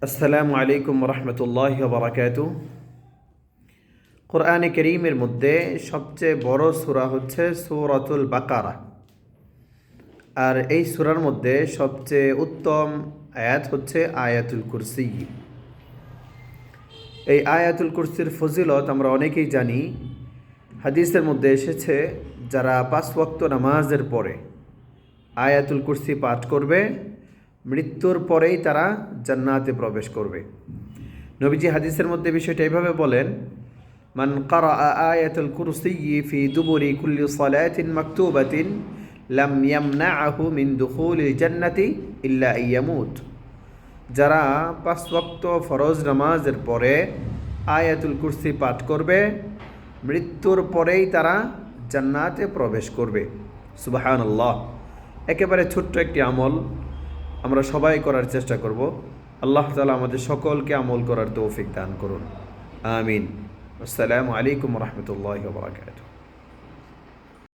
আসসালামু আলাইকুম রহমতুল্লাহ বারাকাতু। কোরআনে করিমের মধ্যে সবচেয়ে বড় সূরা হচ্ছে সূরাতুল বাকারা। আর এই সূরার মধ্যে সবচেয়ে উত্তম আয়াত হচ্ছে আয়াতুল কুরসি। এই আয়াতুল কুরসির ফজিলত আমরা অনেকেই জানি। হাদিসের মধ্যে এসেছে, যারা 5 ওয়াক্ত নামাজের পরে আয়াতুল কুরসি পাঠ করবে, মৃত্যুর পরেই তারা জান্নাতে প্রবেশ করবে। নবীজি হাদিসের মধ্যে বিষয়টা এইভাবে বলেন, মান কারা আয়াতুল কুরসি ফি দুবুরি কুল্লি সালাতিন মাকতুবাতিন লাম ইয়ামনাআহু মিন দুখুলিল জান্নাতি ইল্লা ইয়ামুত। যারা 5 ওয়াক্ত ফরজ নামাজের পরে আয়াতুল কুরসি পাঠ করবে, মৃত্যুর পরেই তারা জান্নাতে প্রবেশ করবে। সুবহানাল্লাহ। একেবারে ছোট্ট একটি আমল, আমরা সবাই করার চেষ্টা করব। আল্লাহ তাআলা আমাদের সকলকে আমল করার তৌফিক দান করুন, আমিন। আসসালামু আলাইকুম রহমতুল্লাহি ওয়া বারাকাতুহু।